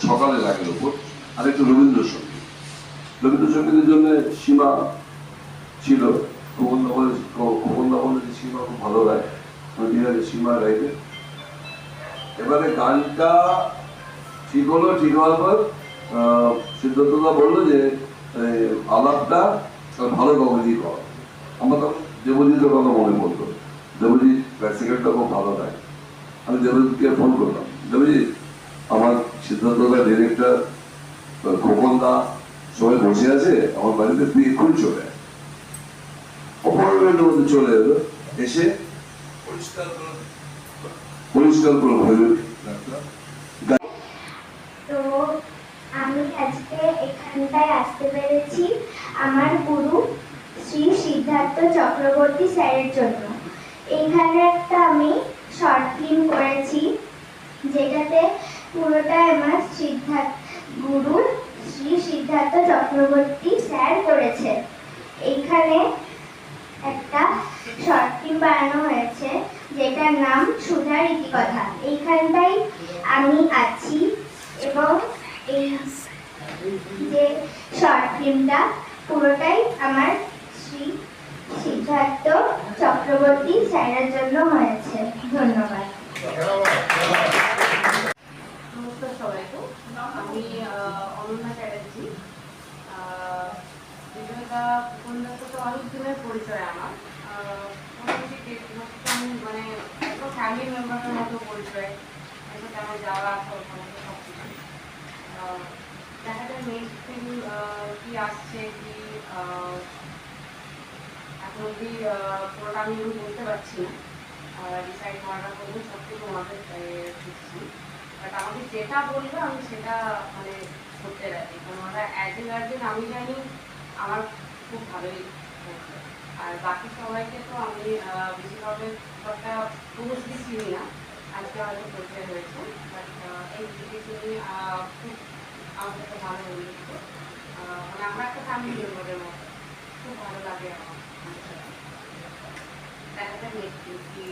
সকালে রাগের উপর আর একটু রবীন্দ্রসঙ্গীতের জন্য সীমা ছিল, খোকনদা বলে যে সীমা খুব ভালো গায়, সীমা গাইবে। এবারে গানটা ঠিক হলো, ঠিক হওয়ার পর সিদ্ধার্থদা বললো যে আলাপটা ভালো কমেডি কর। আমার তখন দেবজিতের কথা মনে পড়তো, দেবজিৎ ক্লাসিক্যালটা খুব ভালো গায়। আমি দেবজিৎকে ফোন করলাম, দেবজিৎ আমার সিদ্ধার্থদা ডিরেক্টর খোকনদা সবাই বসে আছে আমার বাড়িতে, তুই এক্ষুনি চলে আয়। অপরাধের মধ্যে চলে এলো, এসে পরিষ্কার করে ভেবে তো আমি আজকে এখানটায় আসতে পেরেছি আমার গুরু শ্রী সিদ্ধার্থ চক্রবর্তী স্যারের জন্য। এইখানে একটা আমি শর্ট ফিল্ম করেছি, যেটাতে পুরোটাই আমার গুরু শ্রী সিদ্ধার্থ চক্রবর্তী স্যার করেছে। এইখানে একটা শর্ট ফিল্ম বানানো হয়েছে যেটার নাম সুধার ইতিকথা। এইখানটাই আমি আছি এবং এই যে শর্ট ফিল্মটা পুরোটাই আমার শ্রী সিদ্ধার্থ চক্রবর্তী স্যারের জন্য হয়েছে। ধন্যবাদ। নমস্কার সবাইকে, আমি অনন্যা চ্যাটার্জি। বিজয়দা খোকনদার সাথে অনেক দিনের পরিচয় আমার, মোটামুটি মানে একদম ফ্যামিলি মেম্বারের মতো পরিচয়, এর আমার যাওয়া আসা সমস্ত সব কিছু। দেখা যায় নেক্সট ফিল্ম কি আসছে কি এখন অব্দি পুরোটা আমি বলতে পারছি না, ডিসাইড করাটা করবো সব কিছু আমাদের দিচ্ছি। বাট আমাকে যেটা বলবে আমি সেটা মানে করতে রাখি, কারণ ওরা অ্যাজ এ গার্জেন আমি জানি আমার খুব ভালোই হয়েছে। আর বাকি সবাইকে তো আমি বেশিরভাগের একটা পুরুষই চিনি না, আজকে হয়তো পরিচয় হয়েছে। বাট এই দিকে চিনি খুব আমার কাছে ভালো লেগেছে, মানে আমরা একটা ফ্যামিলি মেম্বারের মতো, খুব ভালো লাগে আমার। দেখা যাক নেক্সট কি